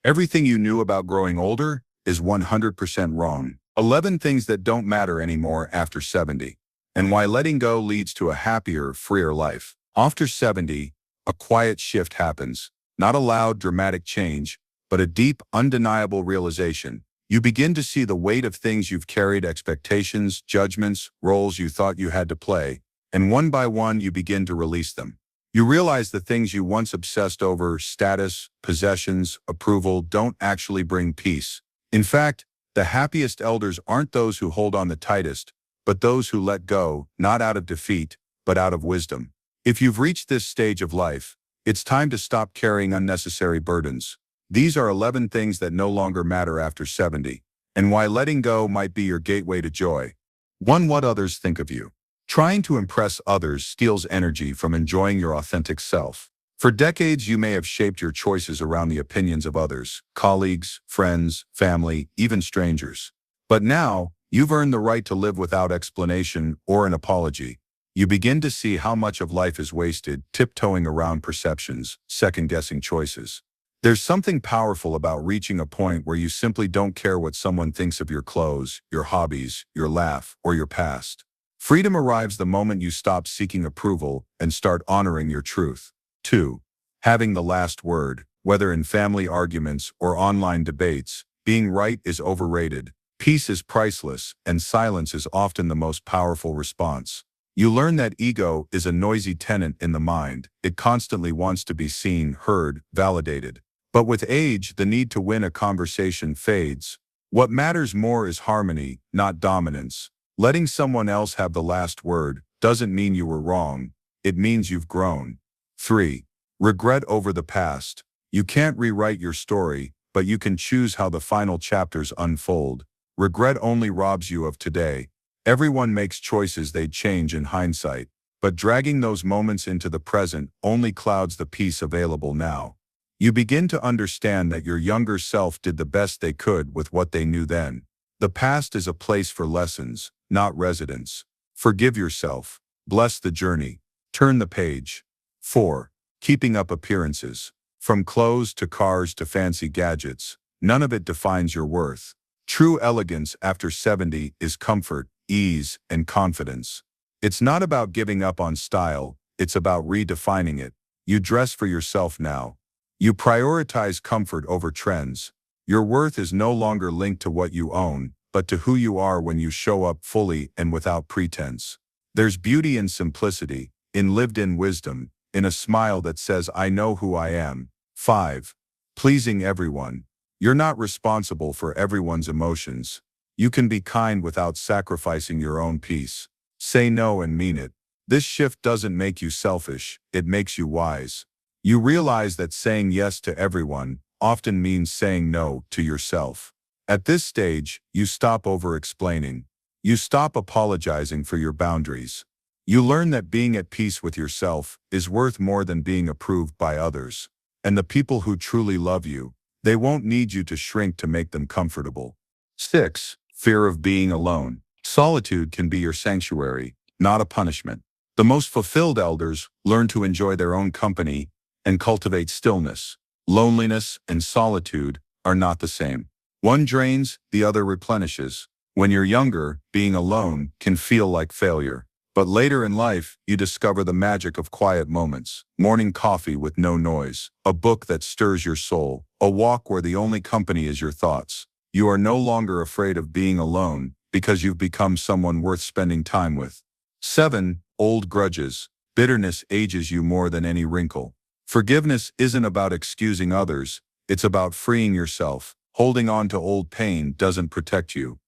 Everything you knew about growing older is 100% wrong. 11 things that don't matter anymore after 70. And why letting go leads to a happier, freer life. After 70, a quiet shift happens. Not a loud, dramatic change, but a deep, undeniable realization. You begin to see the weight of things you've carried, expectations, judgments, roles you thought you had to play, and one by one you begin to release them. You realize the things you once obsessed over, status, possessions, approval, don't actually bring peace. In fact, the happiest elders aren't those who hold on the tightest, but those who let go, not out of defeat, but out of wisdom. If you've reached this stage of life, it's time to stop carrying unnecessary burdens. These are 11 things that no longer matter after 70, and why letting go might be your gateway to joy. 1. What others think of you. Trying to impress others steals energy from enjoying your authentic self. For decades, you may have shaped your choices around the opinions of others, colleagues, friends, family, even strangers. But now, you've earned the right to live without explanation or an apology. You begin to see how much of life is wasted, tiptoeing around perceptions, second-guessing choices. There's something powerful about reaching a point where you simply don't care what someone thinks of your clothes, your hobbies, your laugh, or your past. Freedom arrives the moment you stop seeking approval and start honoring your truth. 2. Having the last word. Whether in family arguments or online debates, being right is overrated. Peace is priceless, and silence is often the most powerful response. You learn that ego is a noisy tenant in the mind. It constantly wants to be seen, heard, validated. But with age, the need to win a conversation fades. What matters more is harmony, not dominance. Letting someone else have the last word doesn't mean you were wrong. It means you've grown. 3. Regret over the past. You can't rewrite your story, but you can choose how the final chapters unfold. Regret only robs you of today. Everyone makes choices they'd change in hindsight, but dragging those moments into the present only clouds the peace available now. You begin to understand that your younger self did the best they could with what they knew then. The past is a place for lessons, not residence. Forgive yourself. Bless the journey. Turn the page. 4. Keeping up appearances. From clothes to cars to fancy gadgets, none of it defines your worth. True elegance after 70 is comfort, ease, and confidence. It's not about giving up on style, it's about redefining it. You dress for yourself now. You prioritize comfort over trends. Your worth is no longer linked to what you own, but to who you are when you show up fully and without pretense. There's beauty in simplicity, in lived-in wisdom, in a smile that says, "I know who I am." 5. Pleasing everyone. You're not responsible for everyone's emotions. You can be kind without sacrificing your own peace. Say no and mean it. This shift doesn't make you selfish, it makes you wise. You realize that saying yes to everyone often means saying no to yourself. At this stage, you stop over-explaining. You stop apologizing for your boundaries. You learn that being at peace with yourself is worth more than being approved by others. And the people who truly love you, they won't need you to shrink to make them comfortable. 6. Fear of being alone. Solitude can be your sanctuary, not a punishment. The most fulfilled elders learn to enjoy their own company and cultivate stillness. Loneliness and solitude are not the same. One drains, the other replenishes. When you're younger, being alone can feel like failure. But later in life, you discover the magic of quiet moments. Morning coffee with no noise, a book that stirs your soul, a walk where the only company is your thoughts. You are no longer afraid of being alone because you've become someone worth spending time with. 7. Old grudges. Bitterness ages you more than any wrinkle. Forgiveness isn't about excusing others, it's about freeing yourself. Holding on to old pain doesn't protect you.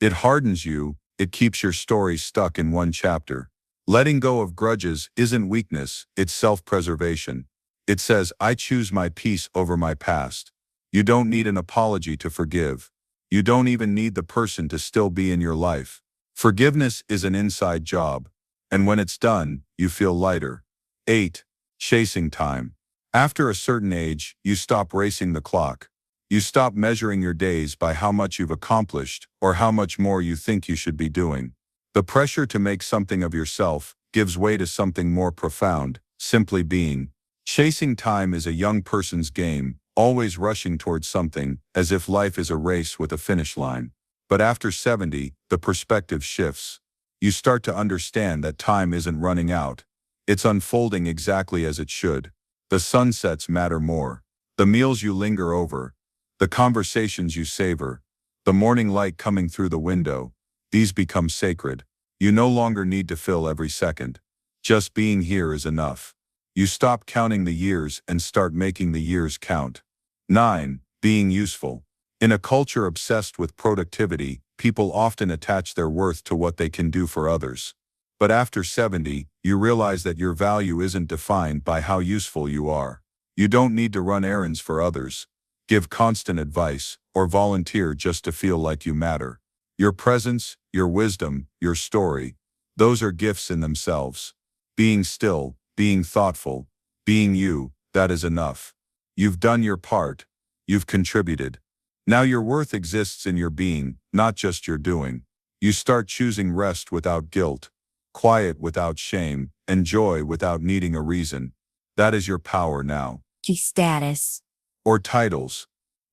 It hardens you, it keeps your story stuck in one chapter. Letting go of grudges isn't weakness, it's self-preservation. It says, I choose my peace over my past. You don't need an apology to forgive. You don't even need the person to still be in your life. Forgiveness is an inside job, and when it's done, you feel lighter. 8. Chasing time. After a certain age, you stop racing the clock. You stop measuring your days by how much you've accomplished or how much more you think you should be doing. The pressure to make something of yourself gives way to something more profound, simply being. Chasing time is a young person's game, always rushing towards something, as if life is a race with a finish line. But after 70, the perspective shifts. You start to understand that time isn't running out. It's unfolding exactly as it should. The sunsets matter more. The meals you linger over. The conversations you savor. The morning light coming through the window. These become sacred. You no longer need to fill every second. Just being here is enough. You stop counting the years and start making the years count. 9. Being useful. In a culture obsessed with productivity, people often attach their worth to what they can do for others. But after 70, you realize that your value isn't defined by how useful you are. You don't need to run errands for others, give constant advice, or volunteer just to feel like you matter. Your presence, your wisdom, your story, those are gifts in themselves. Being still, being thoughtful, being you, that is enough. You've done your part. You've contributed. Now your worth exists in your being, not just your doing. You start choosing rest without guilt, quiet without shame, and joy without needing a reason. That is your power now. Status. Or titles.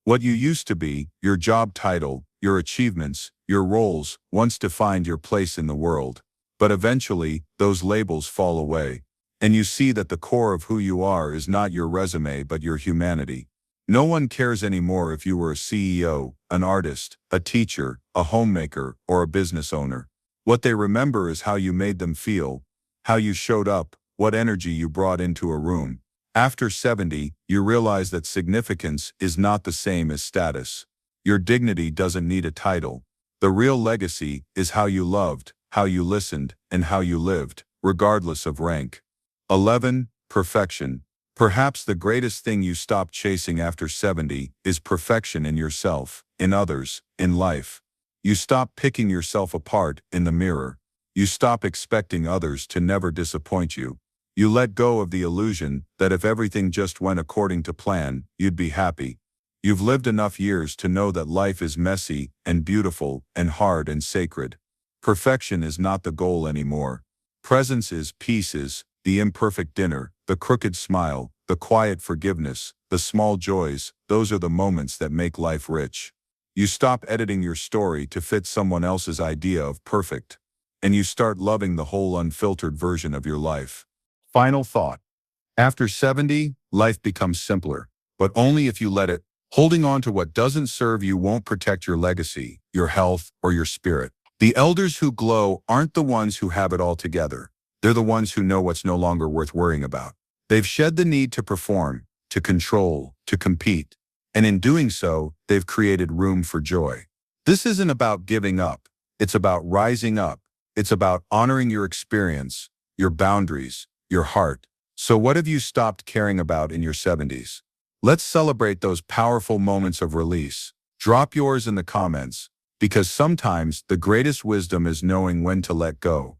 What you used to be, your job title, your achievements, your roles, once defined your place in the world. But eventually, those labels fall away. And you see that the core of who you are is not your resume but your humanity. No one cares anymore if you were a CEO, an artist, a teacher, a homemaker, or a business owner. What they remember is how you made them feel, how you showed up, what energy you brought into a room. After 70, you realize that significance is not the same as status. Your dignity doesn't need a title. The real legacy is how you loved, how you listened, and how you lived, regardless of rank. 11. Perfection. Perhaps the greatest thing you stop chasing after 70 is perfection in yourself, in others, in life. You stop picking yourself apart in the mirror. You stop expecting others to never disappoint you. You let go of the illusion that if everything just went according to plan, you'd be happy. You've lived enough years to know that life is messy and beautiful and hard and sacred. Perfection is not the goal anymore. Presence is, peace is, the imperfect dinner, the crooked smile, the quiet forgiveness, the small joys, those are the moments that make life rich. You stop editing your story to fit someone else's idea of perfect. And you start loving the whole unfiltered version of your life. Final thought. After 70, life becomes simpler, but only if you let it. Holding on to what doesn't serve you won't protect your legacy, your health, or your spirit. The elders who glow aren't the ones who have it all together. They're the ones who know what's no longer worth worrying about. They've shed the need to perform, to control, to compete. And in doing so, they've created room for joy. This isn't about giving up. It's about rising up. It's about honoring your experience, your boundaries, your heart. So what have you stopped caring about in your 70s? Let's celebrate those powerful moments of release. Drop yours in the comments, because sometimes the greatest wisdom is knowing when to let go.